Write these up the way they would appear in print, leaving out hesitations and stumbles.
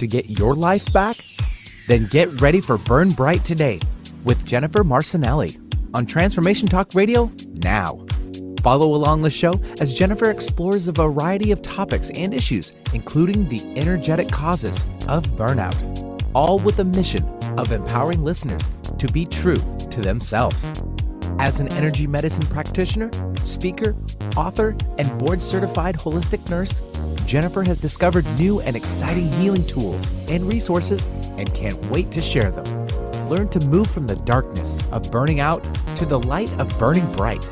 to get your life back? Then get ready for Burn Bright Today with Jennifer Marcenelle on Transformation Talk Radio now. Follow along the show as Jennifer explores a variety of topics and issues, including the energetic causes of burnout, all with a mission of empowering listeners to be true to themselves. As an energy medicine practitioner, speaker, author, and board-certified holistic nurse, Jennifer has discovered new and exciting healing tools and resources and can't wait to share them. Learn to move from the darkness of burning out to the light of burning bright.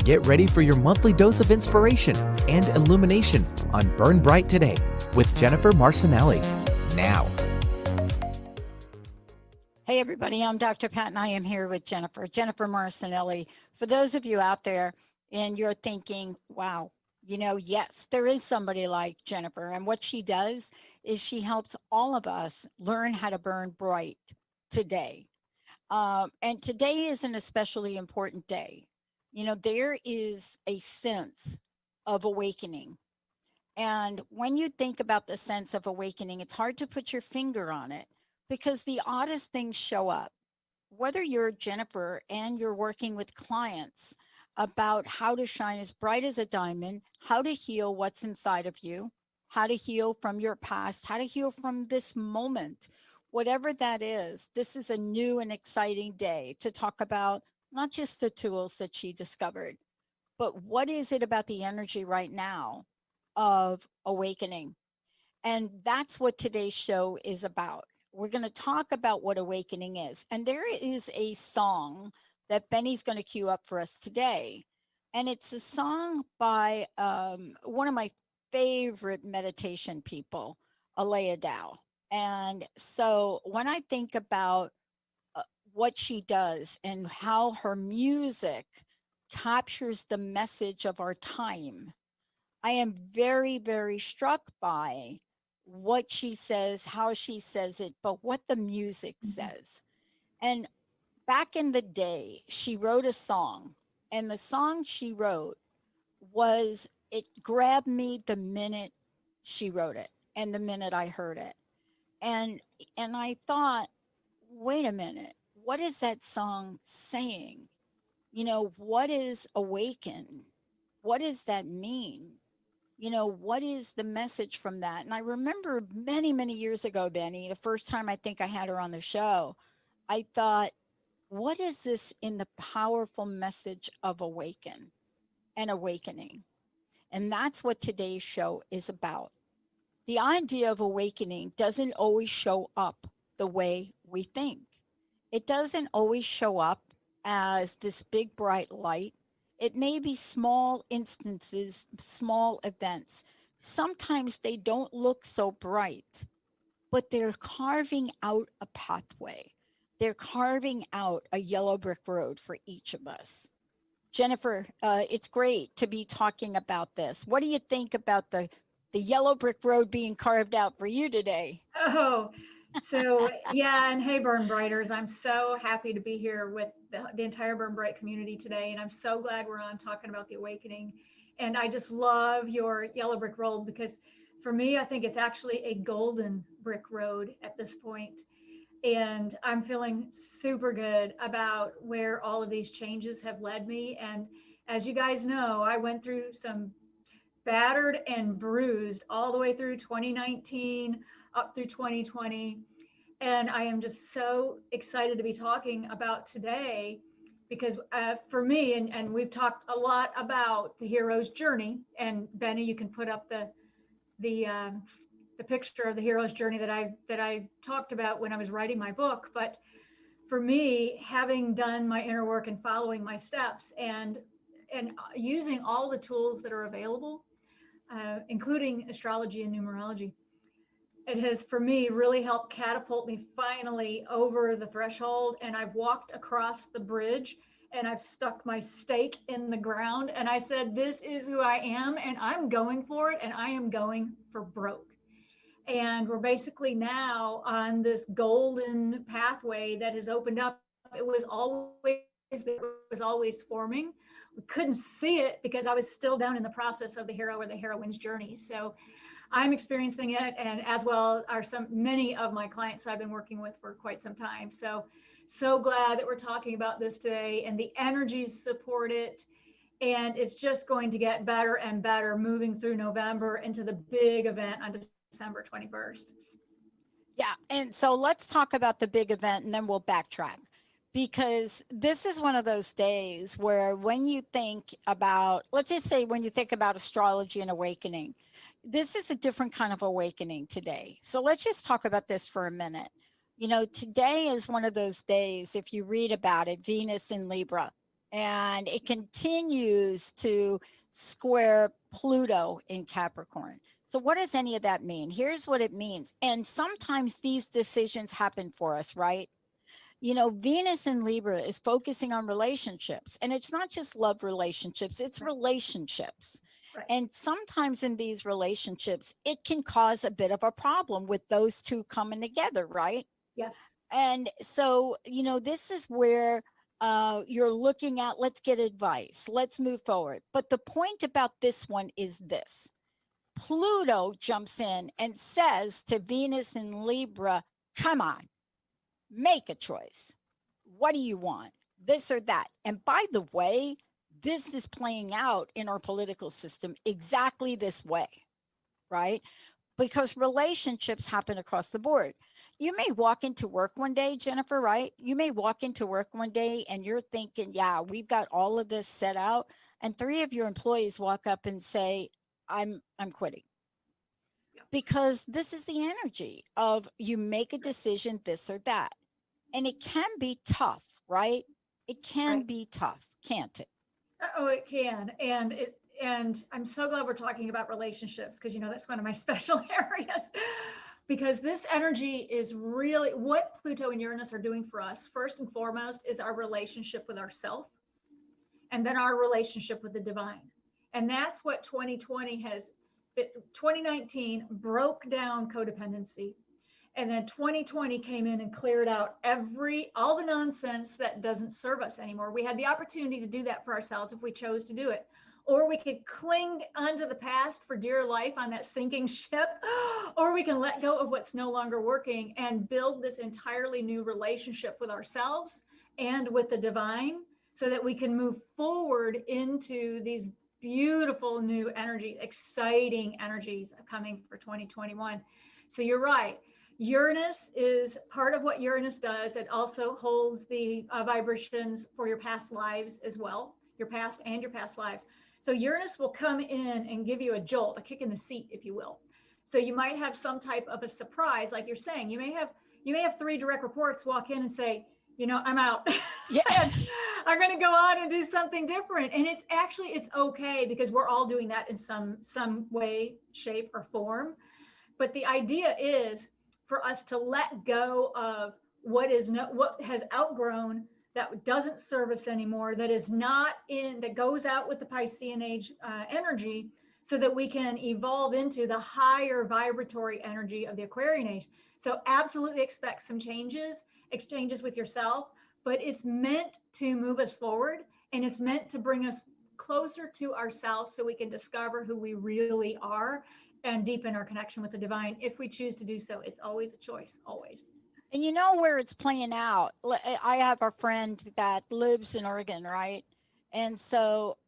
Get ready for your monthly dose of inspiration and illumination on Burn Bright Today with Jennifer Marcenelle now. Hey everybody, I'm Dr. Pat and I am here with Jennifer Marcenelle. For those of you out there and you're thinking, wow, yes, there is somebody like Jennifer, and what she does is she helps all of us learn how to burn bright today. And today is an especially important day. There is a sense of awakening. And when you think about the sense of awakening, it's hard to put your finger on it because the oddest things show up. Whether you're Jennifer and you're working with clients about how to shine as bright as a diamond, how to heal what's inside of you, how to heal from your past, how to heal from this moment, whatever that is, this is a new and exciting day to talk about not just the tools that she discovered, but what is it about the energy right now of awakening? And that's what today's show is about. We're going to talk about what awakening is. And there is a song that Benny's going to cue up for us today. And it's a song by one of my favorite meditation people, Alea Dow. And so when I think about what she does and how her music captures the message of our time, I am very, very struck by what she says, how she says it, but what the music says. And back in the day, she wrote a song, and the song she wrote it grabbed me the minute she wrote it and the minute I heard it. And I thought, wait a minute, what is that song saying? What is awaken? What does that mean? What is the message from that? And I remember many, many years ago, Benny, the first time I think I had her on the show, I thought, what is this in the powerful message of awaken and awakening? And that's what today's show is about. The idea of awakening doesn't always show up the way we think. It doesn't always show up as this big bright light. It may be small instances, small events. Sometimes they don't look so bright, but they're carving out a pathway. They're carving out a yellow brick road for each of us. Jennifer, it's great to be talking about this. What do you think about the yellow brick road being carved out for you today? Oh, so yeah, and hey, Burn Brighters, I'm so happy to be here with the entire Burn Bright community today, and I'm so glad we're on talking about the awakening. And I just love your yellow brick road because for me, I think it's actually a golden brick road at this point. And I'm feeling super good about where all of these changes have led me. And as you guys know, I went through some battered and bruised all the way through 2019 up through 2020. And I am just so excited to be talking about today because for me, and we've talked a lot about the hero's journey. And Benny, you can put up the picture of the hero's journey that I talked about when I was writing my book. But for me, having done my inner work and following my steps and using all the tools that are available, including astrology and numerology, it has for me really helped catapult me finally over the threshold. And I've walked across the bridge and I've stuck my stake in the ground and I said, this is who I am and I'm going for it, and I am going for broke. And we're basically now on this golden pathway that has opened up. It was always forming. We couldn't see it because I was still down in the process of the hero or the heroine's journey. So I'm experiencing it, and as well are many of my clients that I've been working with for quite some time. So glad that we're talking about this today, and the energies support it. And it's just going to get better and better moving through November into the big event on December 21st. Yeah. And so let's talk about the big event and then we'll backtrack, because this is one of those days where when you think about, let's just say, when you think about astrology and awakening, this is a different kind of awakening today. So let's just talk about this for a minute. You know, today is one of those days, if you read about it, Venus in Libra, and it continues to square Pluto in Capricorn. So what does any of that mean? Here's what it means. And sometimes these decisions happen for us, right? You know, Venus in Libra is focusing on relationships, and it's not just love relationships, it's relationships. Right. And sometimes in these relationships, it can cause a bit of a problem with those two coming together, right? Yes. And so, you know, this is where you're looking at, let's get advice, let's move forward. But the point about this one is this: Pluto jumps in and says to Venus in Libra, come on, make a choice. What do you want? This or that? And by the way, this is playing out in our political system exactly this way, right? Because relationships happen across the board. You may walk into work one day, Jennifer, right? You may walk into work one day and you're thinking, yeah, we've got all of this set out. And three of your employees walk up and say, I'm quitting. Because this is the energy of you make a decision, this or that. And it can be tough, right? It can be tough, can't it? Oh, it can. And I'm so glad we're talking about relationships, because that's one of my special areas. Because this energy is really what Pluto and Uranus are doing for us. First and foremost is our relationship with ourself, and then our relationship with the divine. And that's what 2019 broke down codependency. And then 2020 came in and cleared out all the nonsense that doesn't serve us anymore. We had the opportunity to do that for ourselves if we chose to do it. Or we could cling onto the past for dear life on that sinking ship, or we can let go of what's no longer working and build this entirely new relationship with ourselves and with the divine, so that we can move forward into these beautiful new energy, exciting energies coming for 2021. So you're right. Uranus is part of what Uranus does. It also holds the vibrations for your past lives as well, your past and your past lives. So Uranus will come in and give you a jolt, a kick in the seat, if you will. So you might have some type of a surprise, like you're saying. You may have three direct reports walk in and say, I'm out. Yes. I'm going to go on and do something different. And it's okay, because we're all doing that in some way, shape, or form. But the idea is for us to let go of what has outgrown, that doesn't serve us anymore, that goes out with the Piscean age energy, so that we can evolve into the higher vibratory energy of the Aquarian age. So absolutely expect some exchanges with yourself, but it's meant to move us forward, and it's meant to bring us closer to ourselves so we can discover who we really are and deepen our connection with the divine. If we choose to do so, it's always a choice, always. And you know where it's playing out. I have a friend that lives in Oregon, right? And so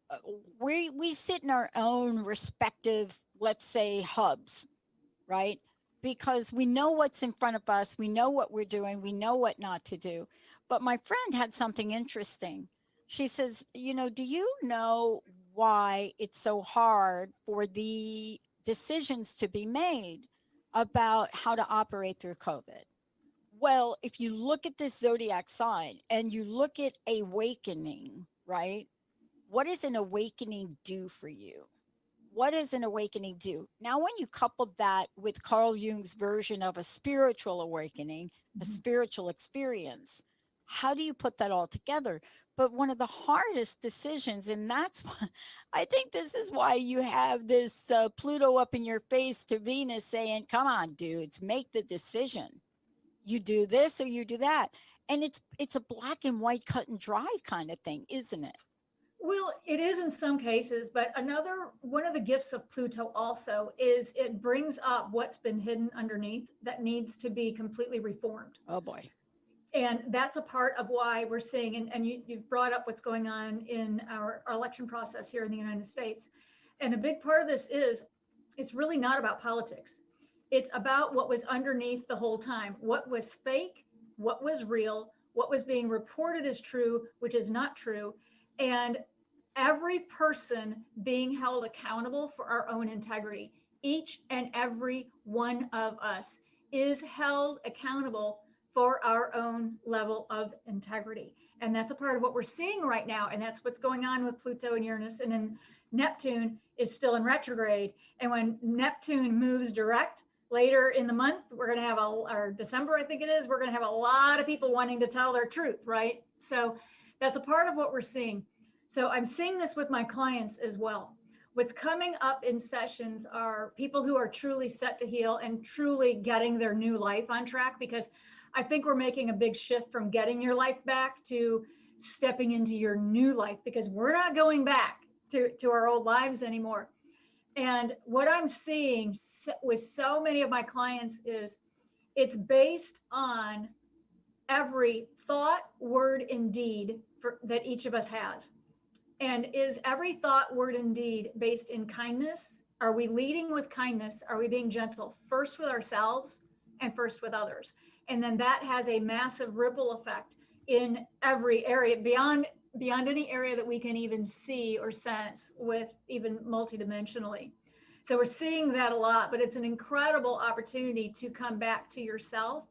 we sit in our own respective, let's say, hubs, right? Because we know what's in front of us, we know what we're doing, we know what not to do. But my friend had something interesting. She says, do you know why it's so hard for the decisions to be made about how to operate through COVID? Well, if you look at this zodiac sign and you look at awakening, right? What does an awakening do for you? What does an awakening do? Now, when you couple that with Carl Jung's version of a spiritual awakening, a spiritual experience, how do you put that all together? But one of the hardest decisions, and that's why I think this is why you have this Pluto up in your face to Venus saying, come on, dudes, make the decision. You do this or you do that. And it's a black and white, cut and dry kind of thing, isn't it? Well, it is in some cases, but another one of the gifts of Pluto also is it brings up what's been hidden underneath that needs to be completely reformed. Oh boy. And that's a part of why we're seeing, and you've brought up what's going on in our election process here in the United States. And a big part of this is it's really not about politics. It's about what was underneath the whole time, what was fake, what was real, what was being reported as true, which is not true. And every person being held accountable for our own integrity. Each and every one of us is held accountable for our own level of integrity. And that's a part of what we're seeing right now. And that's what's going on with Pluto and Uranus. And then Neptune is still in retrograde. And when Neptune moves direct later in the month, we're going to have or December, I think it is, we're going to have a lot of people wanting to tell their truth, right? So that's a part of what we're seeing. So I'm seeing this with my clients as well. What's coming up in sessions are people who are truly set to heal and truly getting their new life on track, because I think we're making a big shift from getting your life back to stepping into your new life, because we're not going back to our old lives anymore. And what I'm seeing with so many of my clients is it's based on every thought, word, and deed that each of us has. And is every thought, word, and deed based in kindness? Are we leading with kindness? Are we being gentle first with ourselves and first with others? And then that has a massive ripple effect in every area beyond any area that we can even see or sense with even multidimensionally. So we're seeing that a lot, but it's an incredible opportunity to come back to yourself.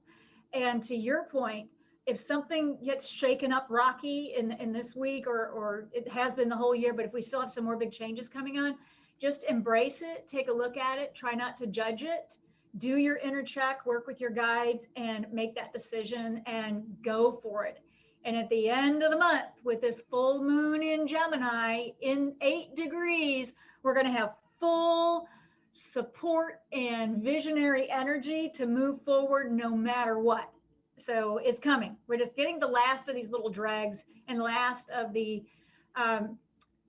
And to your point, if something gets shaken up rocky in this week, or it has been the whole year, but if we still have some more big changes coming on, just embrace it, take a look at it, try not to judge it, do your inner check, work with your guides, and make that decision and go for it. And at the end of the month, with this full moon in Gemini in 8 degrees, we're going to have full support and visionary energy to move forward no matter what. So it's coming. We're just getting the last of these little dregs and last of the,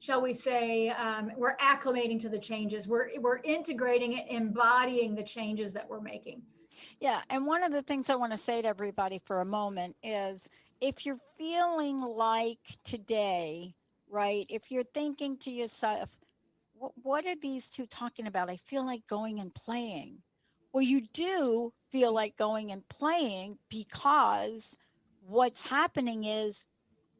shall we say, we're acclimating to the changes. We're integrating it, embodying the changes that we're making. Yeah. And one of the things I want to say to everybody for a moment is if you're feeling like today, right, if you're thinking to yourself, what are these two talking about? I feel like going and playing. Well, you do feel like going and playing because what's happening is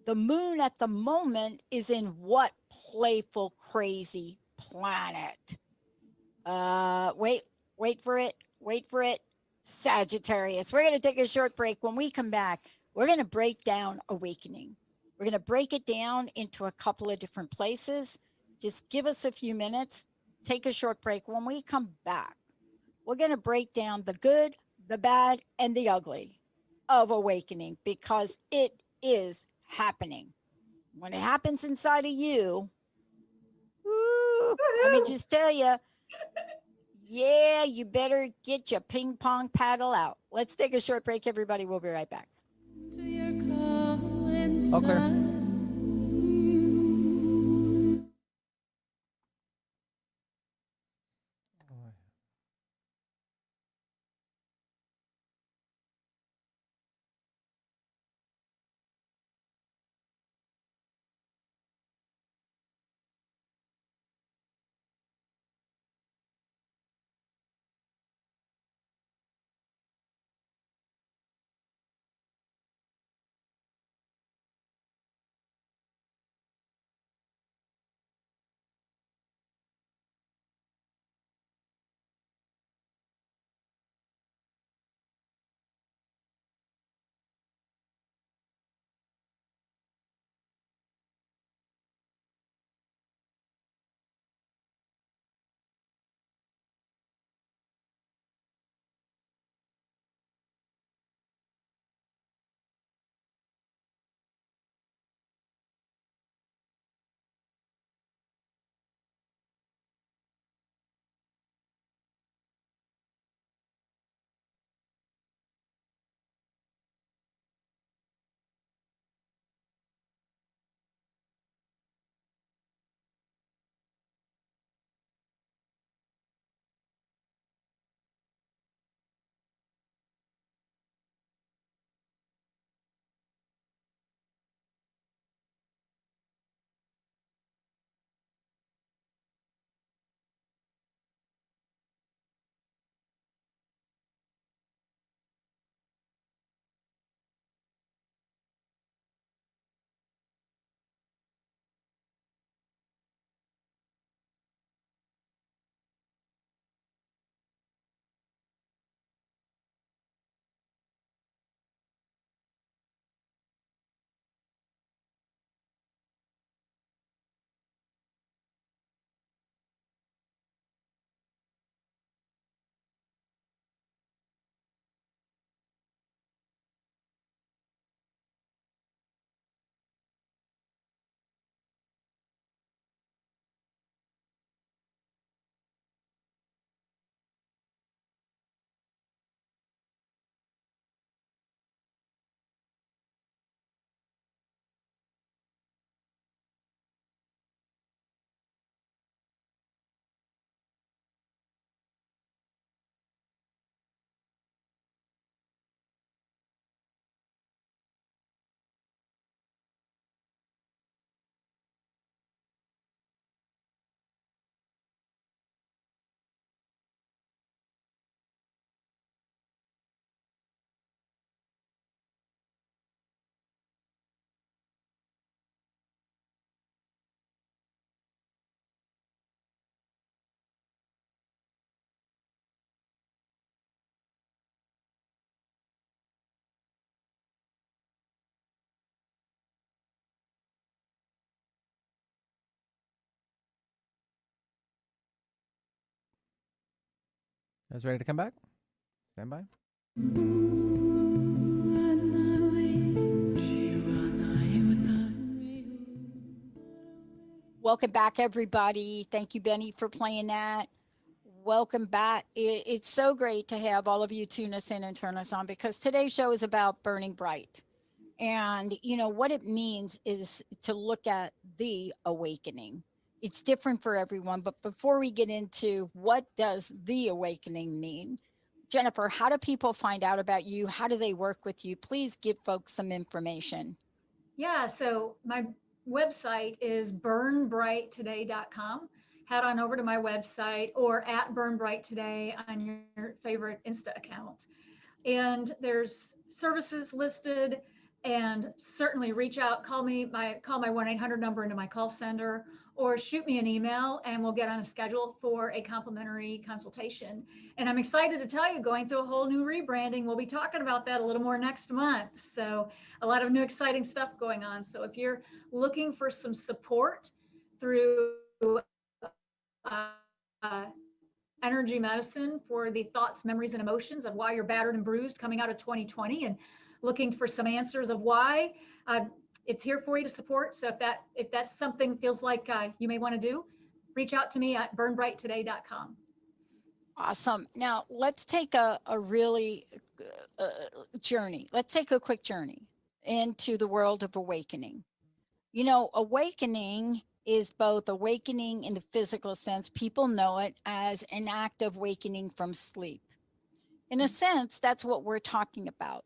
the moon at the moment is in what playful, crazy planet? Wait for it. Wait for it. Sagittarius. We're going to take a short break. When we come back, we're going to break down awakening. We're going to break it down into a couple of different places. Just give us a few minutes. Take a short break. When we come back, we're going to break down the good, the bad, and the ugly of awakening, because it is happening. When it happens inside of you, let me just tell you, yeah, you better get your ping pong paddle out. Let's take a short break, everybody. We'll be right back. All clear. Guys ready to come back? Stand by. Welcome back, everybody. Thank you, Benny, for playing that. Welcome back. It's so great to have all of you tune us in and turn us on, because today's show is about burning bright. And, you know, what it means is to look at the awakening. It's different for everyone. But before we get into what does the awakening mean, Jennifer, how do people find out about you? How do they work with you? Please give folks some information. Yeah, so my website is burnbrighttoday.com. Head on over to my website, or at burnbrighttoday on your favorite Insta account. And there's services listed, and certainly reach out, call my 1-800 number into my call center, or shoot me an email and we'll get on a schedule for a complimentary consultation. And I'm excited to tell you, going through a whole new rebranding. We'll be talking about that a little more next month. So a lot of new exciting stuff going on. So if you're looking for some support through uh, energy medicine for the thoughts, memories, and emotions of why you're battered and bruised coming out of 2020, and looking for some answers of why, it's here for you to support. So if that's something feels like you may want to do, reach out to me at burnbrighttoday.com. Awesome. Now let's take a really journey. Let's take a quick journey into the world of awakening. You know, awakening is both awakening in the physical sense. People know it as an act of wakening from sleep. In a sense, that's what we're talking about.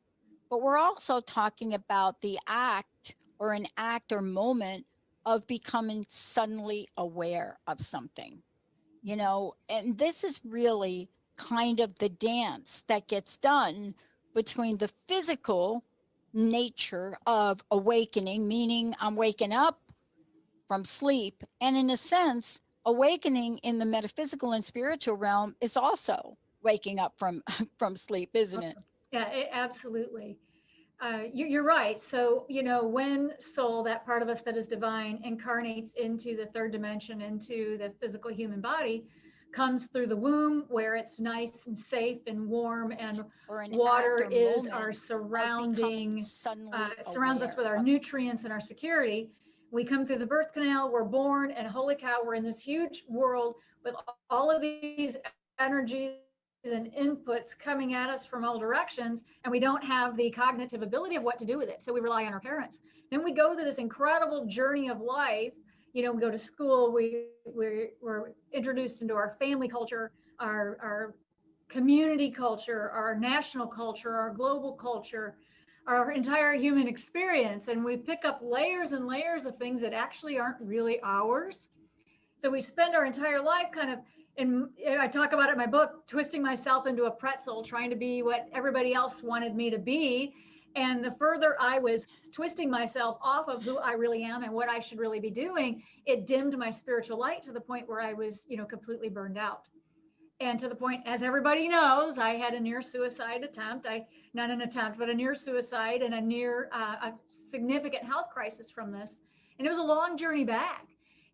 But we're also talking about the act, or an act or moment of becoming suddenly aware of something, you know, and this is really kind of the dance that gets done between the physical nature of awakening, meaning I'm waking up from sleep, and in a sense, awakening in the metaphysical and spiritual realm is also waking up from from sleep, isn't it? Yeah, absolutely. You're right. So, you know, when soul, that part of us that is divine, incarnates into the third dimension, into the physical human body, comes through the womb where it's nice and safe and warm, and Or an water act or is our moment of becoming suddenly surrounds us with aware our of. nutrients and our security. We come through the birth canal, we're born, and holy cow, we're in this huge world with all of these energies and inputs coming at us from all directions, and we don't have the cognitive ability of what to do with it. So we rely on our parents. Then we go through this incredible journey of life. You know, we go to school, we're introduced into our family culture, our community culture, our national culture, our global culture, our entire human experience. And we pick up layers and layers of things that actually aren't really ours. So we spend our entire life kind of, and I talk about it in my book, twisting myself into a pretzel, trying to be what everybody else wanted me to be. And the further I was twisting myself off of who I really am and what I should really be doing, it dimmed my spiritual light to the point where I was, you know, completely burned out. And to the point, as everybody knows, I had a near suicide attempt. Not an attempt, but a near suicide, and a significant health crisis from this. And it was a long journey back.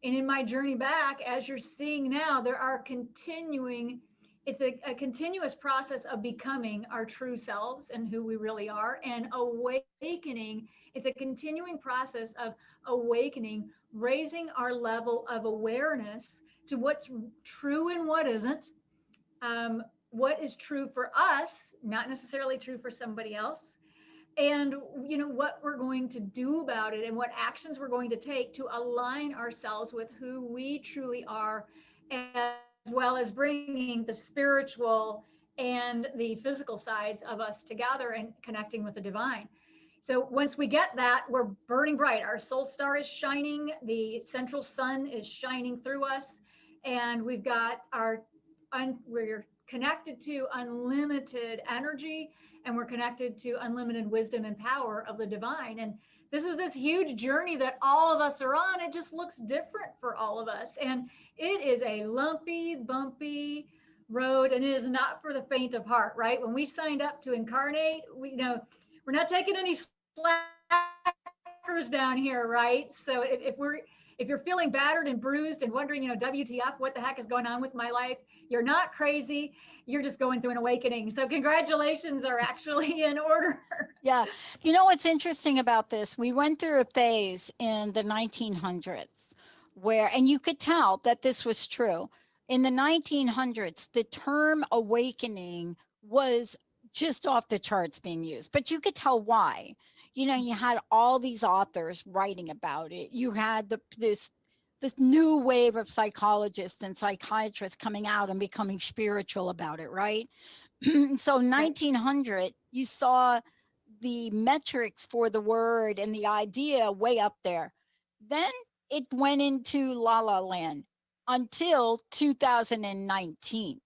And in my journey back, as you're seeing now, there are it's a continuous process of becoming our true selves and who we really are, and awakening. It's a continuing process of awakening, raising our level of awareness to what's true and what isn't. What is true for us, not necessarily true for somebody else, and you know what we're going to do about it, and what actions we're going to take to align ourselves with who we truly are, as well as bringing the spiritual and the physical sides of us together and connecting with the divine. So once we get that, we're burning bright. Our soul star is shining, the central sun is shining through us, and we've got we're connected to unlimited energy, and we're connected to unlimited wisdom and power of the divine. And this is this huge journey that all of us are on. It just looks different for all of us. And it is a lumpy, bumpy road, and it is not for the faint of heart, right? When we signed up to incarnate, we're not taking any slackers down here, right? So if we're if you're feeling battered and bruised and wondering, WTF, what the heck is going on with my life? You're not crazy. You're just going through an awakening. So congratulations are actually in order. Yeah. You know what's interesting about this? We went through a phase in the 1900s where, and you could tell that this was true. In the 1900s, the term awakening was just off the charts being used, but you could tell why. You had all these authors writing about it. You had this new wave of psychologists and psychiatrists coming out and becoming spiritual about it, right? So 1900, you saw the metrics for the word and the idea way up there. Then it went into la la land until 2019.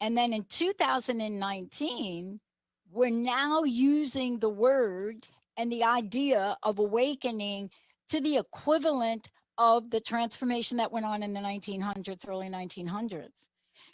And then in 2019, we're now using the word and the idea of awakening to the equivalent of the transformation that went on in the 1900s, early 1900s.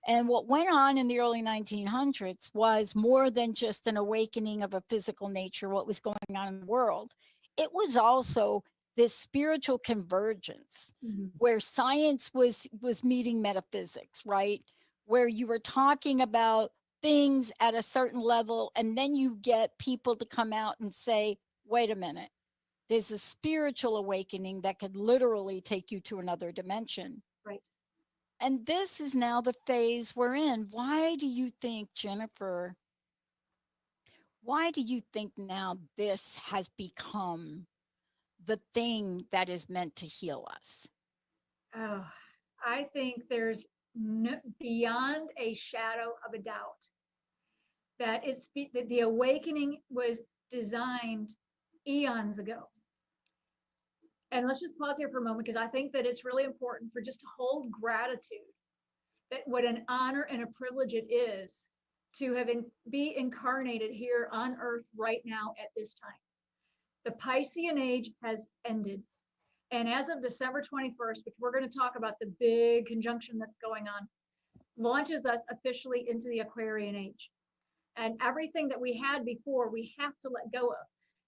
And what went on in the early 1900s was more than just an awakening of a physical nature, what was going on in the world. It was also this spiritual convergence where science was meeting metaphysics, right? Where you were talking about things at a certain level, and then you get people to come out and say, wait a minute, there's a spiritual awakening that could literally take you to another dimension. Right. And this is now the phase we're in. Why do you think, Jennifer, why do you think now this has become the thing that is meant to heal us? Oh, I think there's beyond a shadow of a doubt that that the awakening was designed eons ago. And let's just pause here for a moment, because I think that it's really important for just to hold gratitude that what an honor and a privilege it is to be incarnated here on earth right now at this time. The Piscean age has ended. And as of December 21st, which we're going to talk about the big conjunction that's going on, launches us officially into the Aquarian age. And everything that we had before, we have to let go of,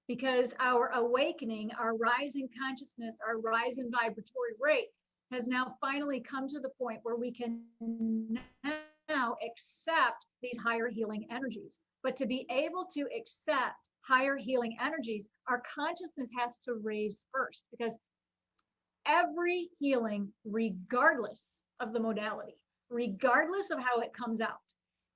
because our awakening, our rise in consciousness, our rise in vibratory rate has now finally come to the point where we can now accept these higher healing energies. But to be able to accept higher healing energies, our consciousness has to raise first, because every healing, regardless of the modality, regardless of how it comes out,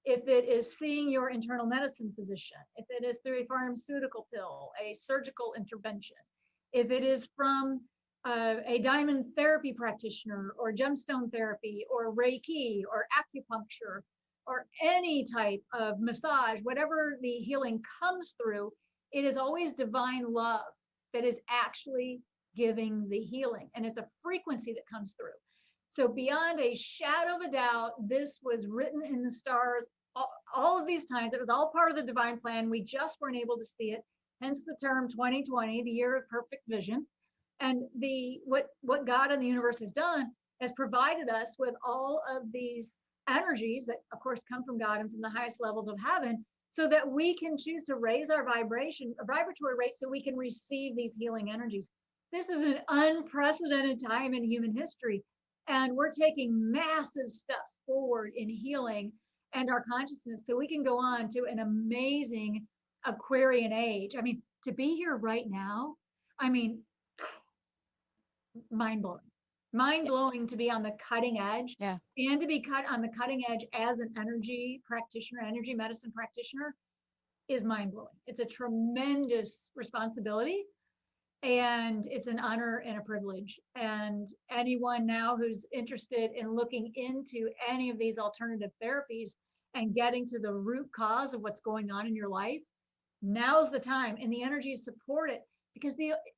if it is seeing your internal medicine physician, if it is through a pharmaceutical pill, a surgical intervention, if it is from a diamond therapy practitioner or gemstone therapy or Reiki or acupuncture or any type of massage, whatever the healing comes through, it is always divine love that is actually giving the healing. And it's a frequency that comes through. So beyond a shadow of a doubt, this was written in the stars all of these times. It was all part of the divine plan. We just weren't able to see it. Hence the term 2020, the year of perfect vision. And what God and the universe has done has provided us with all of these energies that, of course, come from God and from the highest levels of heaven, so that we can choose to raise our vibratory rate, so we can receive these healing energies. This is an unprecedented time in human history, and we're taking massive steps forward in healing and our consciousness, so we can go on to an amazing Aquarian age. I mean, to be here right now, I mean, mind blowing to be on the cutting edge. Yeah. And to be on the cutting edge as an energy practitioner, energy medicine practitioner, is mind blowing. It's a tremendous responsibility, and it's an honor and a privilege. And anyone now who's interested in looking into any of these alternative therapies and getting to the root cause of what's going on in your life, now's the time. And the energies support it, because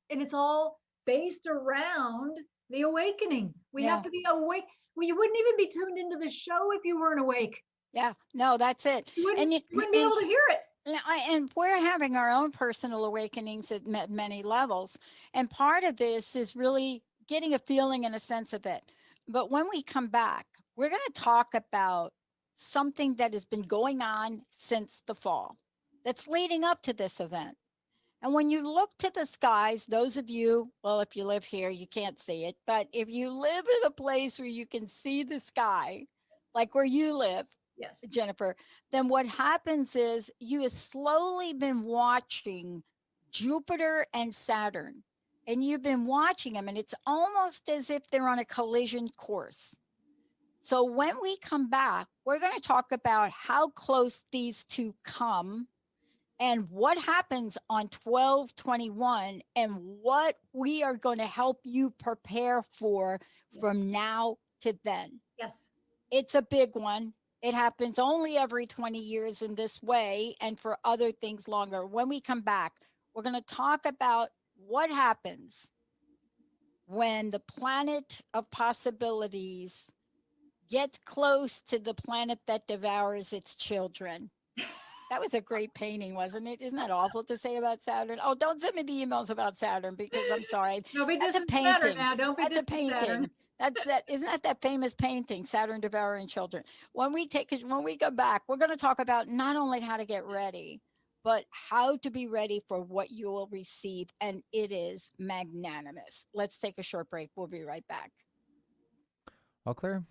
and it's all based around the awakening. We have to be awake. Well, you wouldn't even be tuned into the show if you weren't awake. Yeah, no, that's it. You wouldn't be able to hear it. And we're having our own personal awakenings at many levels. And part of this is really getting a feeling and a sense of it. But when we come back, we're going to talk about something that has been going on since the fall, that's leading up to this event. And when you look to the skies, those of you, well, if you live here, you can't see it, but if you live in a place where you can see the sky, like where you live, Yes. Jennifer, then what happens is you have slowly been watching Jupiter and Saturn, and you've been watching them, and it's almost as if they're on a collision course. So when we come back, we're going to talk about how close these two come and what happens on 12/21 and what we are going to help you prepare for from now to then. Yes. It's a big one. It happens only every 20 years in this way, and for other things longer. When we come back, we're going to talk about what happens when the planet of possibilities gets close to the planet that devours its children. That was a great painting, wasn't it? Isn't that awful to say about Saturn? Oh, don't send me the emails about Saturn because I'm sorry. Don't be That's a dissing Saturn painting. now. Don't be That's a dissing Saturn. painting. That's that. Isn't that famous painting, Saturn devouring children? When we go back, we're going to talk about not only how to get ready, but how to be ready for what you will receive, and it is magnanimous. Let's take a short break. We'll be right back. All clear?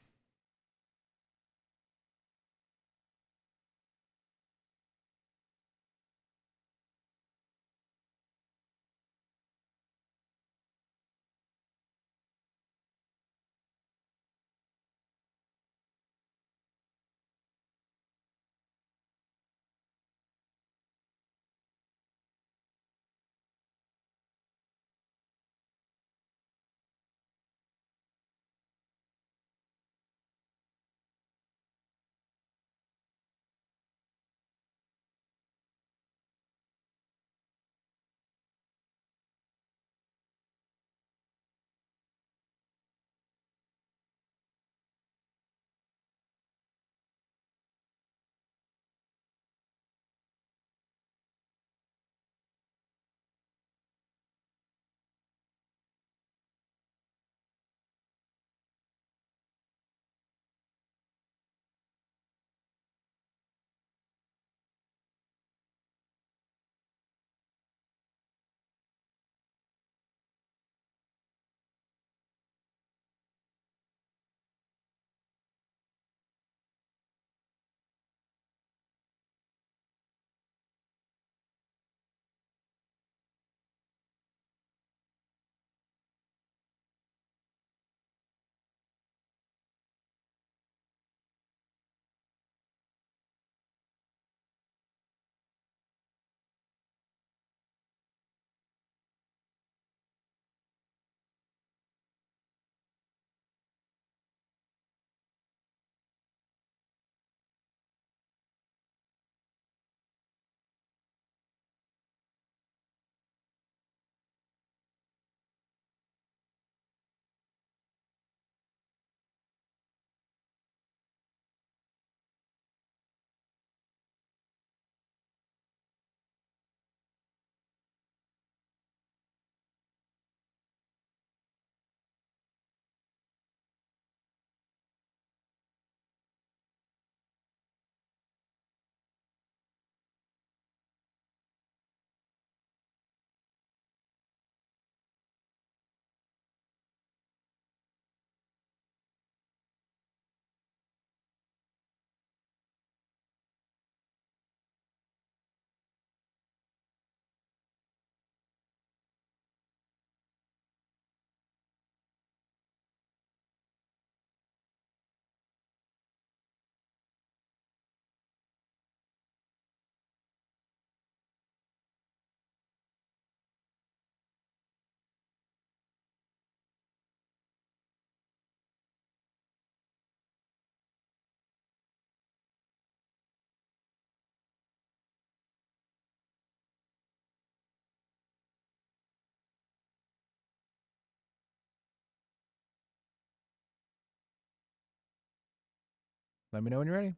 Let me know when you're ready.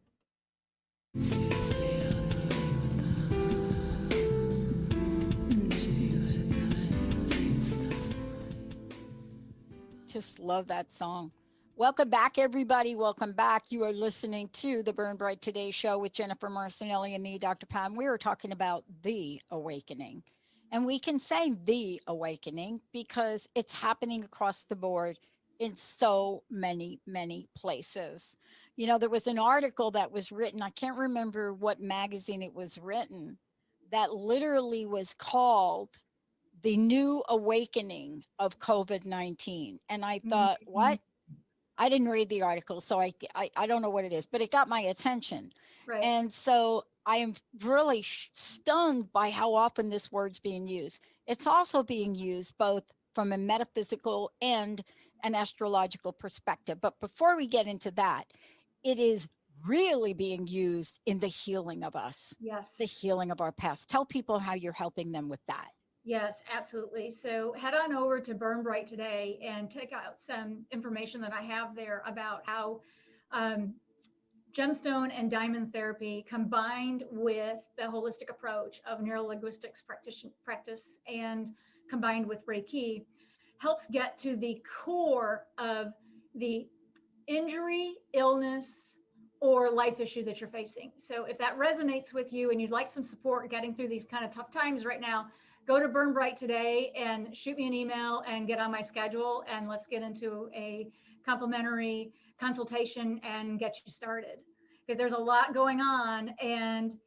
Just love that song. Welcome back, everybody. Welcome back. You are listening to the Burn Bright Today show with Jennifer Marcenelle and me, Dr. Pam. We are talking about the awakening. And we can say the awakening because it's happening across the board in so many, many places. You know, there was an article that was written, I can't remember what magazine it was written, that literally was called The New Awakening of COVID-19. And I thought, Mhm. what? I didn't read the article, so I don't know what it is, but it got my attention. Right. And so I am really stunned by how often this word's being used. It's also being used both from a metaphysical and an astrological perspective. But before we get into that, it is really being used in the healing of us, the Yes. healing of our past. Tell people how you're helping them with that. Yes, absolutely. So head on over to Burn Bright today and check out some information that I have there about how um, gemstone and diamond therapy combined with the holistic approach of neurolinguistics practice and combined with Reiki helps get to the core of the injury, illness, or life issue that you're facing. So if that resonates with you and you'd like some support getting through these kind of tough times right now, go to Burn Bright today and shoot me an email and get on my schedule, and let's get into a complimentary consultation and get you started. Because there's a lot going on, and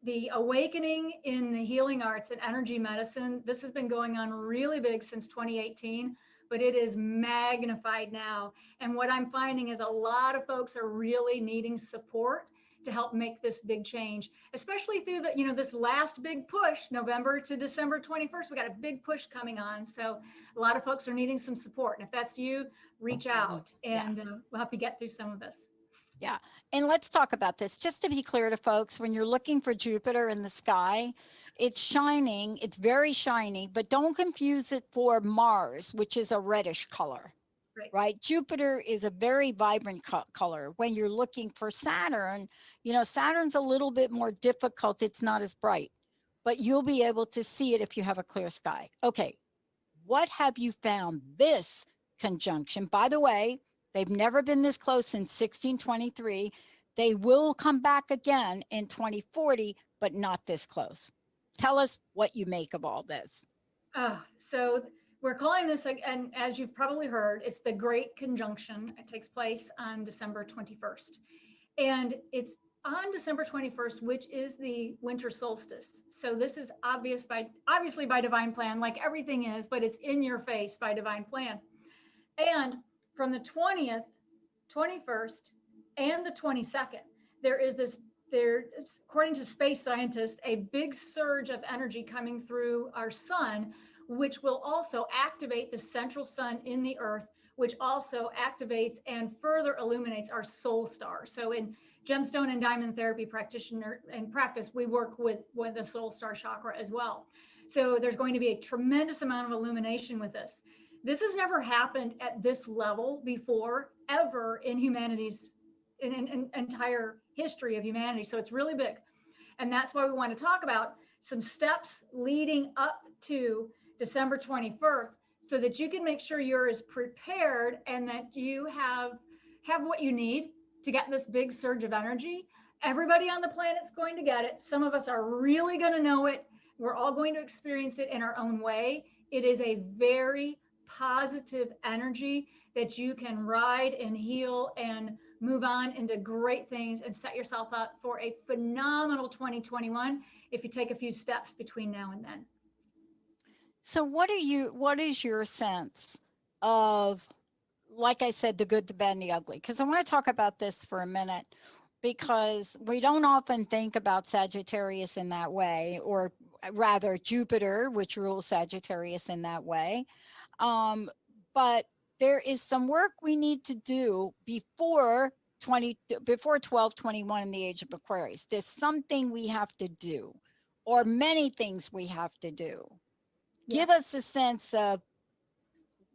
the awakening in the healing arts and energy medicine, this has been going on really big since 2018, but it is magnified now. And what I'm finding is a lot of folks are really needing support to help make this big change, especially through the, this last big push, November to December 21st. We got a big push coming on. So a lot of folks are needing some support. And if that's you, reach Mhm. out Yeah. and we'll help you get through some of this. Yeah. And let's talk about this. Just to be clear to folks, when you're looking for Jupiter in the sky, it's shining, it's very shiny, but don't confuse it for Mars, which is a reddish color, Right. right? Jupiter is a very vibrant color. When you're looking for Saturn, Saturn's a little bit more difficult. It's not as bright, but you'll be able to see it if you have a clear sky. Okay. What have you found this conjunction? By the way, they've never been this close since 1623. They will come back again in 2040, but not this close. Tell us what you make of all this. So we're calling this, and as you've probably heard, it's the Great Conjunction. It takes place on December 21st. And it's on December 21st, which is the winter solstice. So this is obviously by divine plan, like everything is, but it's in your face by divine plan. And from the 20th, 21st, and the 22nd, there, according to space scientists, a big surge of energy coming through our sun, which will also activate the central sun in the earth, which also activates and further illuminates our soul star. So in gemstone and diamond therapy practitioner and practice, we work with the soul star chakra as well. So there's going to be a tremendous amount of illumination with this. This has never happened at this level before, ever in humanity's in entire history of humanity. So it's really big. And that's why we want to talk about some steps leading up to December 21st so that you can make sure you're as prepared and that you have what you need to get this big surge of energy. Everybody on the planet's going to get it. Some of us are really going to know it. We're all going to experience it in our own way. It is a very positive energy that you can ride and heal and move on into great things and set yourself up for a phenomenal 2021 if you take a few steps between now and then. So what is your sense of, like I said, the good, the bad, and the ugly? Because I want to talk about this for a minute because we don't often think about Sagittarius in that way, or rather Jupiter, which rules Sagittarius in that way. But there is some work we need to do before 1221 in the age of Aquarius. There's something we have to do, or many things we have to do. Give Yes. us a sense of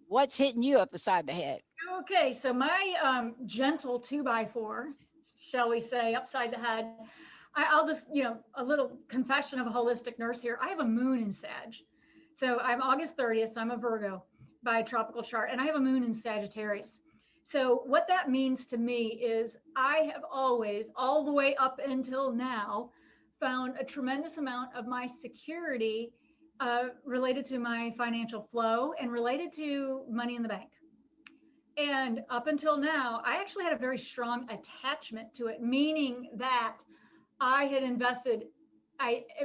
what's hitting you up beside the head. Okay, so my gentle 2x4, shall we say, upside the head. I'll just, a little confession of a holistic nurse here. I have a moon in Sag. So I'm August 30th, so I'm a Virgo by tropical chart, and I have a moon in Sagittarius. So what that means to me is I have always, all the way up until now, found a tremendous amount of my security related to my financial flow and related to money in the bank. And up until now, I actually had a very strong attachment to it, meaning that I had invested,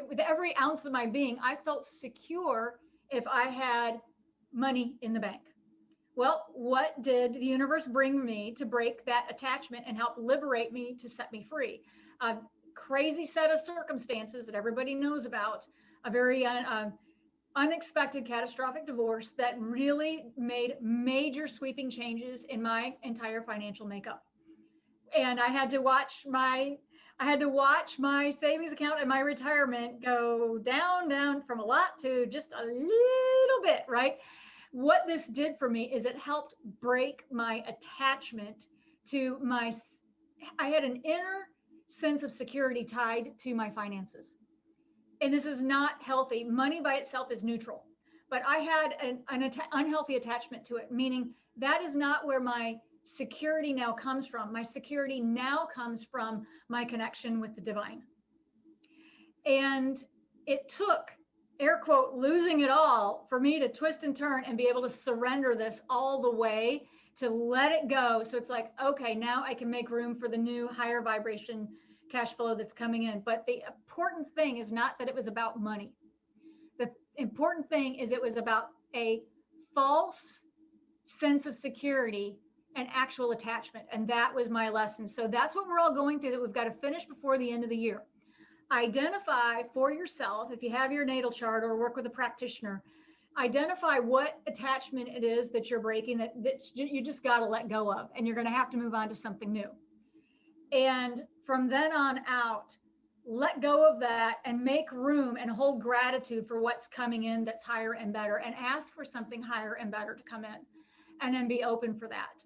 with every ounce of my being, I felt secure if I had money in the bank. Well, what did the universe bring me to break that attachment and help liberate me to set me free? A crazy set of circumstances that everybody knows about, a very unexpected catastrophic divorce that really made major sweeping changes in my entire financial makeup. And I had to watch my savings account and my retirement go down from a lot to just a little bit, right? What this did for me is it helped break my attachment to I had an inner sense of security tied to my finances. And this is not healthy. Money by itself is neutral, but I had an unhealthy attachment to it, meaning that is not where my security now comes from. My security now comes from my connection with the divine. And it took, air quote, losing it all for me to twist and turn and be able to surrender this all the way, to let it go. So it's like, okay, now I can make room for the new higher vibration cash flow that's coming in. But the important thing is not that it was about money. The important thing is it was about a false sense of security and actual attachment. And that was my lesson. So that's what we're all going through, that we've got to finish before the end of the year. Identify for yourself, if you have your natal chart or work with a practitioner, identify what attachment it is that you're breaking, that you just got to let go of, and you're going to have to move on to something new. And from then on out, let go of that and make room and hold gratitude for what's coming in that's higher and better, and ask for something higher and better to come in, and then be open for that.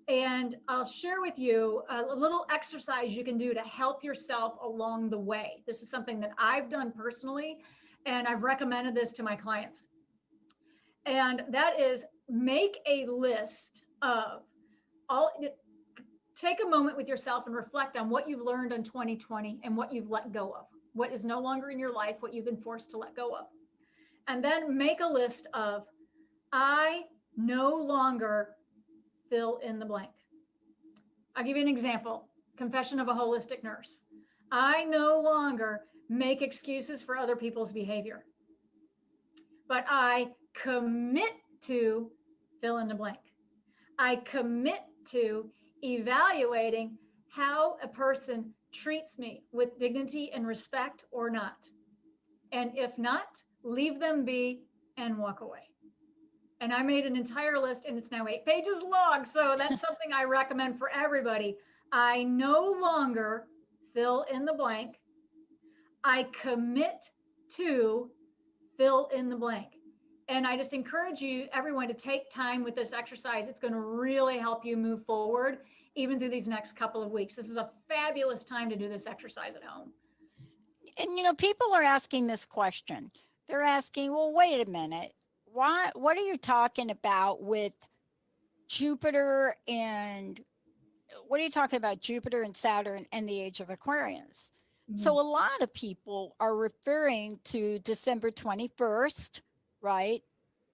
And I'll share with you a little exercise you can do to help yourself along the way. This is something that I've done personally, and I've recommended this to my clients. And that is, make a list of take a moment with yourself and reflect on what you've learned in 2020 and what you've let go of, what is no longer in your life, what you've been forced to let go of. And then make a list of, I no longer fill in the blank. I'll give you an example. Confession of a holistic nurse. I no longer make excuses for other people's behavior, but I commit to fill in the blank. I commit to evaluating how a person treats me with dignity and respect or not. And if not, leave them be and walk away. And I made an entire list, and it's now 8 pages long. So that's something I recommend for everybody. I no longer fill in the blank. I commit to fill in the blank. And I just encourage you, everyone, to take time with this exercise. It's going to really help you move forward, even through these next couple of weeks. This is a fabulous time to do this exercise at home. And, people are asking this question. They're asking, well, wait a minute. What are you talking about with Jupiter, and what are you talking about Jupiter and Saturn and the age of Aquarius? Mm-hmm. So a lot of people are referring to December 21st, right,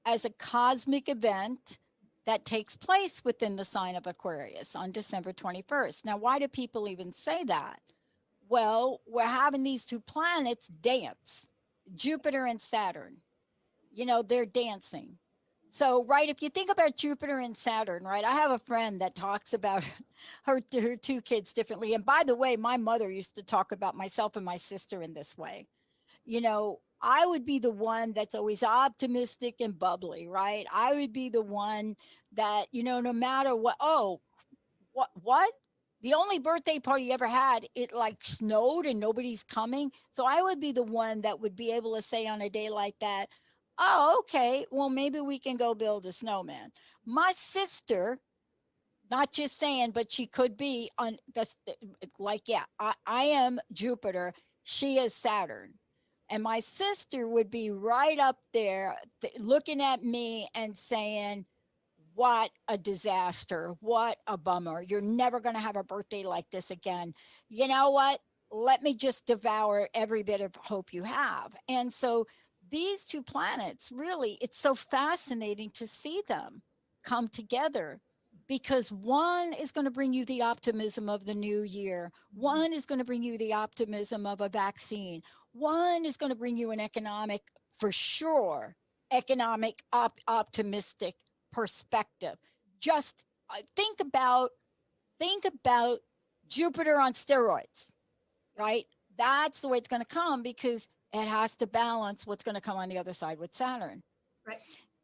as a cosmic event that takes place within the sign of Aquarius on December 21st. Now, why do people even say that? Well, we're having these two planets dance, Jupiter and Saturn. They're dancing. So, right, if you think about Jupiter and Saturn, right, I have a friend that talks about her two kids differently. And by the way, my mother used to talk about myself and my sister in this way. I would be the one that's always optimistic and bubbly, right? I would be the one that, no matter what, what? The only birthday party you ever had, it like snowed and nobody's coming. So I would be the one that would be able to say on a day like that, oh, okay, well, maybe we can go build a snowman. My sister, not just saying, but she could be on this, like, yeah, I am Jupiter. She is Saturn. And my sister would be right up there looking at me and saying, what a disaster. What a bummer. You're never going to have a birthday like this again. You know what? Let me just devour every bit of hope you have. And so these two planets, really, it's so fascinating to see them come together, because one is going to bring you the optimism of the new year. One is going to bring you the optimism of a vaccine. One is going to bring you an economic, for sure, economic optimistic perspective. Just think about Jupiter on steroids, right? That's the way it's going to come, because it has to balance what's going to come on the other side with Saturn. Right.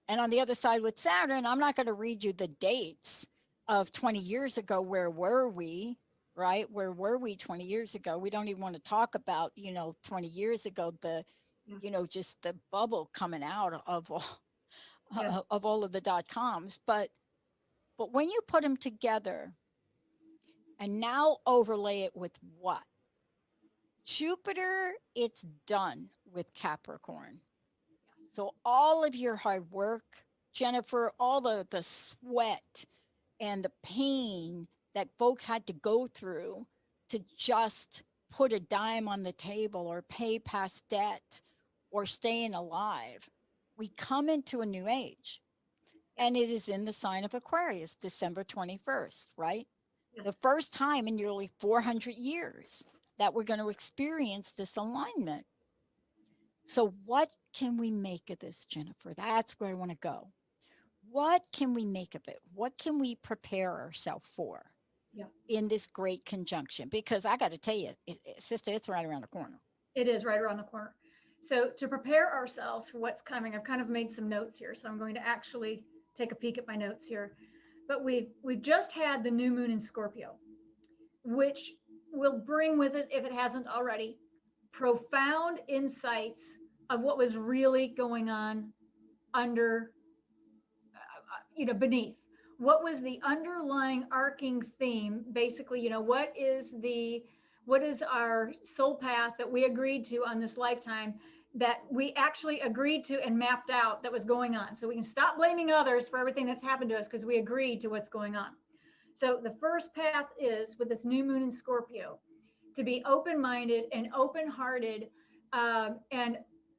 And on the other side with Saturn, I'm not going to read you the dates of 20 years ago. Where were we? Right? Where were we 20 years ago? We don't even want to talk about, 20 years ago, just the bubble coming out of all, of all of the .coms. But when you put them together and now overlay it with what? Jupiter, it's done with Capricorn. So all of your hard work, Jennifer, all the sweat and the pain that folks had to go through to just put a dime on the table or pay past debt or staying alive, we come into a new age. And it is in the sign of Aquarius, December 21st, right? Yes. The first time in nearly 400 years that we're going to experience this alignment. So what can we make of this, Jennifer? That's where I want to go. What can we make of it? What can we prepare ourselves for in this great conjunction? Because I got to tell you, sister, it's right around the corner. It is right around the corner. So to prepare ourselves for what's coming, I've kind of made some notes here. So I'm going to actually take a peek at my notes here. But we've just had the new moon in Scorpio, which will bring with it, if it hasn't already, profound insights of what was really going on under, beneath. What was the underlying arcing theme? Basically, what is our soul path that we agreed to on this lifetime, that we actually agreed to and mapped out that was going on. So we can stop blaming others for everything that's happened to us, because we agreed to what's going on. So the first path is, with this new moon in Scorpio, to be open-minded and open-hearted, and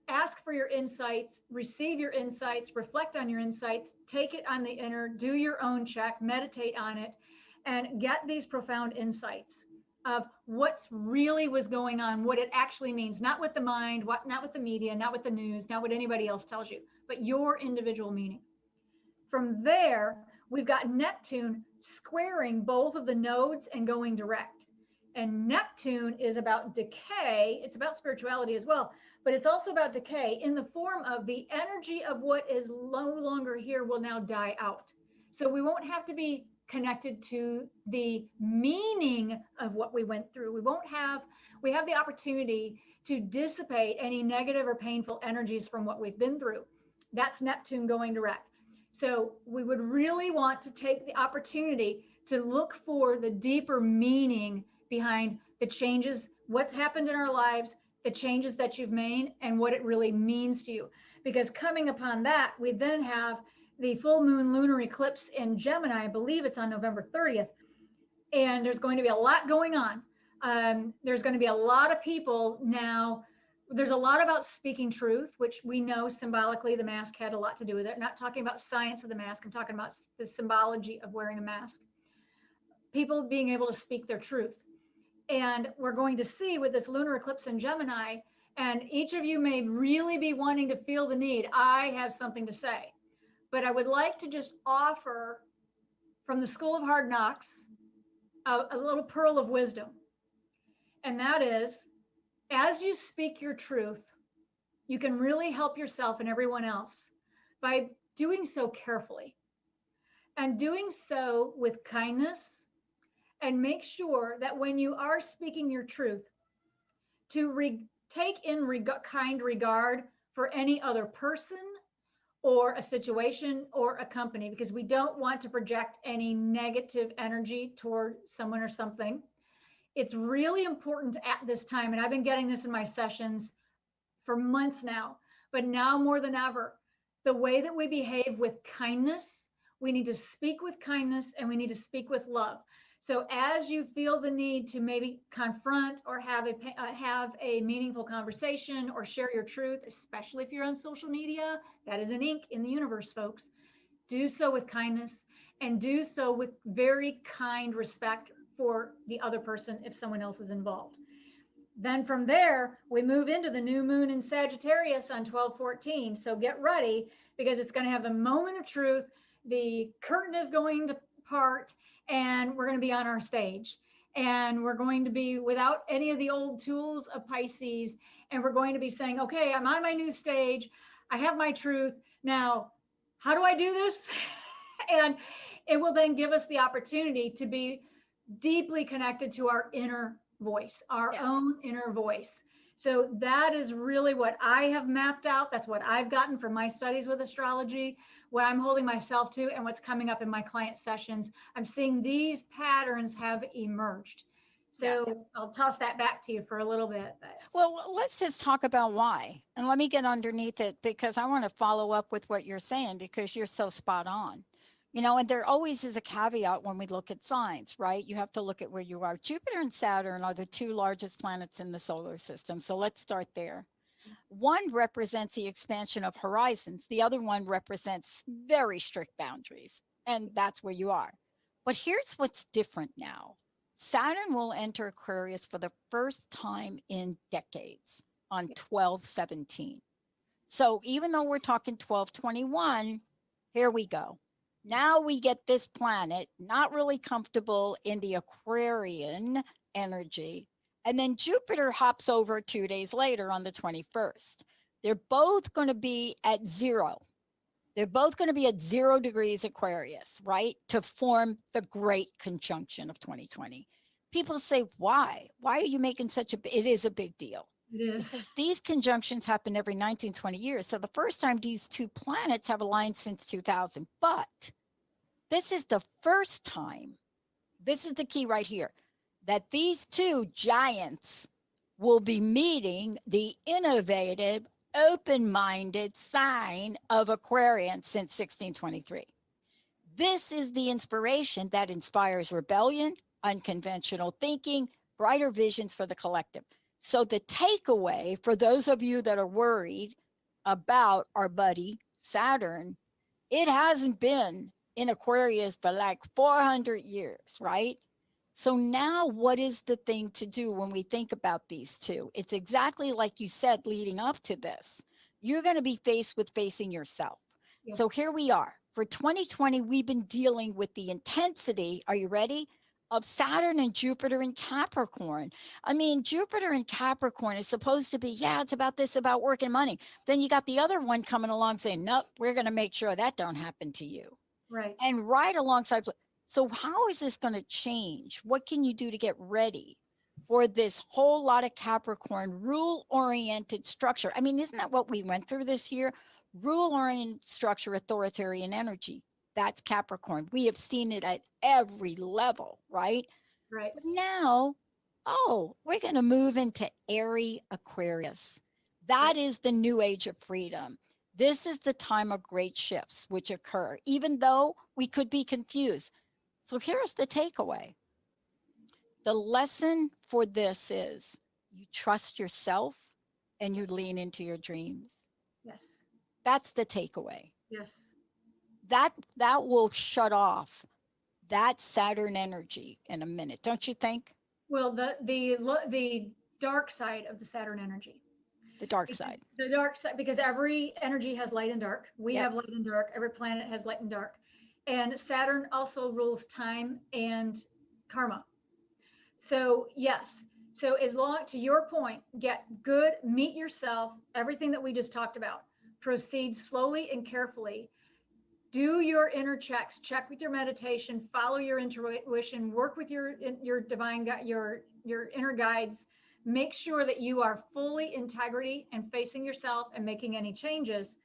ask for your insights, receive your insights, reflect on your insights, take it on the inner, do your own check, meditate on it, and get these profound insights of what really was going on, what it actually means, not with the mind, not with the media, not with the news, not what anybody else tells you, but your individual meaning. From there, we've got Neptune squaring both of the nodes and going direct. And Neptune is about decay. It's about spirituality as well, but it's also about decay in the form of the energy of what is no longer here will now die out. So we won't have to be connected to the meaning of what we went through. We have the opportunity to dissipate any negative or painful energies from what we've been through. That's Neptune going direct. So we would really want to take the opportunity to look for the deeper meaning behind the changes, what's happened in our lives, the changes that you've made, and what it really means to you. Because coming upon that, we then have the full moon lunar eclipse in Gemini. I believe it's on November 30th. And there's going to be a lot going on. There's going to be a lot of people now. There's a lot about speaking truth, which we know symbolically the mask had a lot to do with it. I'm not talking about science of the mask. I'm talking about the symbology of wearing a mask. People being able to speak their truth. And we're going to see with this lunar eclipse in Gemini, and each of you may really be wanting to feel the need. I have something to say, but I would like to just offer from the School of Hard Knocks a little pearl of wisdom. And that is, as you speak your truth, you can really help yourself and everyone else by doing so carefully and doing so with kindness. And make sure that when you are speaking your truth, to take in kind regard for any other person or a situation or a company, because we don't want to project any negative energy toward someone or something. It's really important at this time, and I've been getting this in my sessions for months now, but now more than ever, the way that we behave with kindness, we need to speak with kindness and we need to speak with love. So as you feel the need to maybe confront or have a meaningful conversation or share your truth, especially if you're on social media, that is an ink in the universe, folks. Do so with kindness and do so with very kind respect for the other person if someone else is involved. Then from there, we move into the new moon in Sagittarius on 12/14. So get ready because it's going to have the moment of truth. The curtain is going to part and we're going to be on our stage. And we're going to be without any of the old tools of Pisces. And we're going to be saying, okay, I'm on my new stage. I have my truth. Now, how do I do this? And it will then give us the opportunity to be deeply connected to our inner voice, our own inner voice. So that is really what I have mapped out. That's what I've gotten from my studies with astrology, what I'm holding myself to, and what's coming up in my client sessions. I'm seeing these patterns have emerged. So I'll toss that back to you for a little bit. Well, let's just talk about why. And let me get underneath it because I want to follow up with what you're saying because you're so spot on. And there always is a caveat when we look at signs, right? You have to look at where you are. Jupiter and Saturn are the two largest planets in the solar system. So let's start there. One represents the expansion of horizons. The other one represents very strict boundaries. And that's where you are. But here's what's different now. Saturn will enter Aquarius for the first time in decades on 12/17. So even though we're talking 12/21, here we go. Now we get this planet not really comfortable in the Aquarian energy. And then Jupiter hops over 2 days later on the 21st. They're both going to be at zero. They're both going to be at 0 degrees Aquarius, right? To form the great conjunction of 2020. People say, why? Why are you making such it is a big deal. It is. Because these conjunctions happen every 19, 20 years. So the first time these two planets have aligned since 2000. But this is the first time, this is the key right here, that these two giants will be meeting the innovative, open-minded sign of Aquarius since 1623. This is the inspiration that inspires rebellion, unconventional thinking, brighter visions for the collective. So the takeaway for those of you that are worried about our buddy Saturn, it hasn't been in Aquarius for like 400 years, right? So now what is the thing to do when we think about these two? It's exactly like you said leading up to this. You're going to be faced with facing yourself. Yes. So here we are. For 2020, we've been dealing with the intensity, are you ready? Of Saturn and Jupiter in Capricorn. I mean, Jupiter in Capricorn is supposed to be, it's about this, about work and money. Then you got the other one coming along saying, nope, we're going to make sure that don't happen to you. Right. And right alongside. So how is this going to change? What can you do to get ready for this whole lot of Capricorn rule-oriented structure? I mean, isn't that what we went through this year? Rule-oriented structure, authoritarian energy. That's Capricorn. We have seen it at every level, right? Right. But now, we're going to move into airy Aquarius. That is the new age of freedom. This is the time of great shifts which occur, even though we could be confused. So here's the takeaway. The lesson for this is you trust yourself and you lean into your dreams. Yes. That's the takeaway. Yes. That will shut off that Saturn energy in a minute, don't you think? Well, the dark side of the Saturn energy. The dark side. The dark side, because every energy has light and dark. We have light and dark. Every planet has light and dark. And Saturn also rules time and karma. So yes. So as long, to your point, get good, meet yourself, everything that we just talked about. Proceed slowly and carefully. Do your inner checks, check with your meditation, follow your intuition, work with your divine, your inner guides. Make sure that you are fully integrity and facing yourself and making any changes.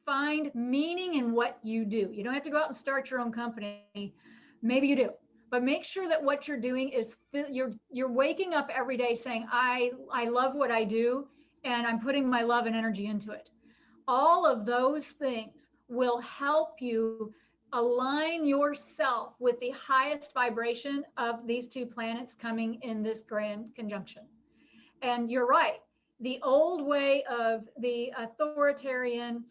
Find meaning in what you do. You don't have to go out and start your own company. Maybe you do, but make sure that what you're doing is you're waking up every day saying, I love what I do, and I'm putting my love and energy into it. All of those things will help you align yourself with the highest vibration of these two planets coming in this grand conjunction. And you're right. The old way of the authoritarian,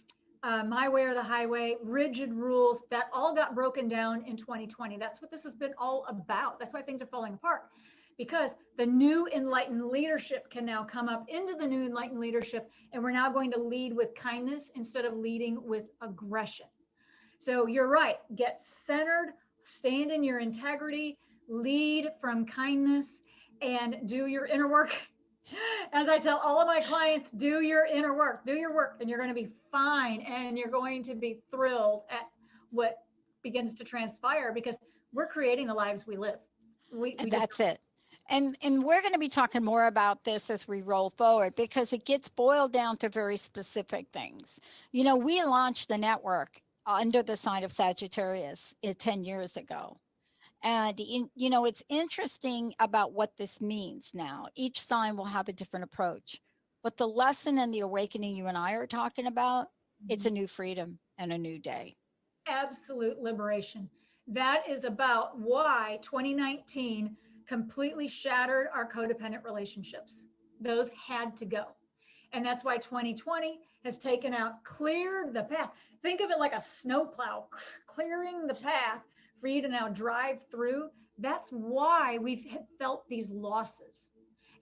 my way or the highway, rigid rules, that all got broken down in 2020. That's what this has been all about. That's why things are falling apart, because the new enlightened leadership can now come up into the new enlightened leadership, and we're now going to lead with kindness instead of leading with aggression. So you're right. Get centered, stand in your integrity, lead from kindness, and do your inner work. As I tell all of my clients, do your inner work, do your work, and you're going to be fine. And you're going to be thrilled at what begins to transpire, because we're creating the lives we live. That's it. And we're going to be talking more about this as we roll forward, because it gets boiled down to very specific things. You know, we launched the network under the sign of Sagittarius 10 years ago. And, you know, it's interesting about what this means now. Each sign will have a different approach. But the lesson and the awakening you and I are talking about, it's a new freedom and a new day. Absolute liberation. That is about why 2019 completely shattered our codependent relationships. Those had to go. And that's why 2020 has taken out, cleared the path. Think of it like a snowplow, clearing the path for you to now drive through. That's why we've felt these losses.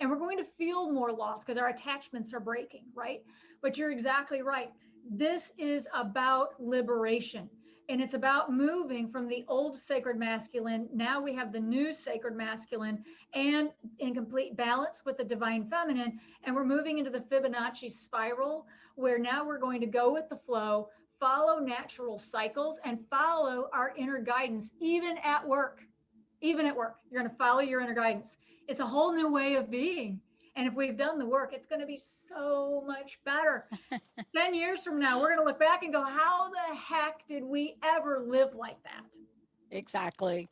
And we're going to feel more loss because our attachments are breaking, right? But you're exactly right. This is about liberation. And it's about moving from the old sacred masculine. Now we have the new sacred masculine, and in complete balance with the divine feminine. And we're moving into the Fibonacci spiral, where now we're going to go with the flow, follow natural cycles, and follow our inner guidance, even at work. Even at work, you're going to follow your inner guidance. It's a whole new way of being. And if we've done the work, it's going to be so much better. 10 years from now, we're going to look back and go, how the heck did we ever live like that? Exactly.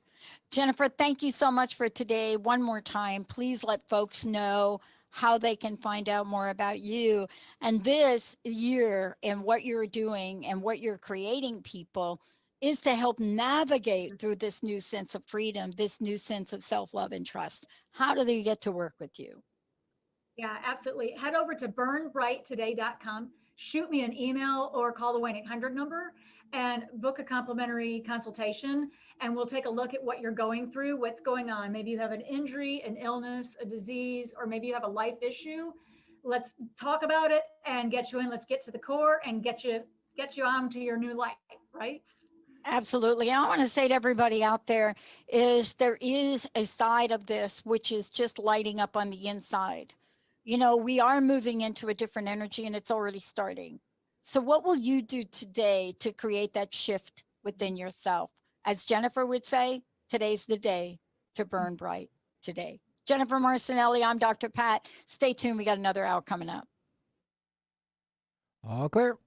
Jennifer, thank you so much for today. One more time, please let folks know how they can find out more about you and this year and what you're doing and what you're creating, people, is to help navigate through this new sense of freedom, this new sense of self-love and trust. How do they get to work with you? Yeah, absolutely. Head over to burnbrighttoday.com, shoot me an email or call the 1-800 number and book a complimentary consultation. And we'll take a look at what you're going through, what's going on. Maybe you have an injury, an illness, a disease, or maybe you have a life issue. Let's talk about it and get you in. Let's get to the core and get you on to your new life, right? Absolutely. And I want to say to everybody out there is there is a side of this which is just lighting up on the inside. You know, we are moving into a different energy and it's already starting. So what will you do today to create that shift within yourself? As Jennifer would say, today's the day to burn bright today. Jennifer Marcenelle, I'm Dr. Pat. Stay tuned. We got another hour coming up. All clear.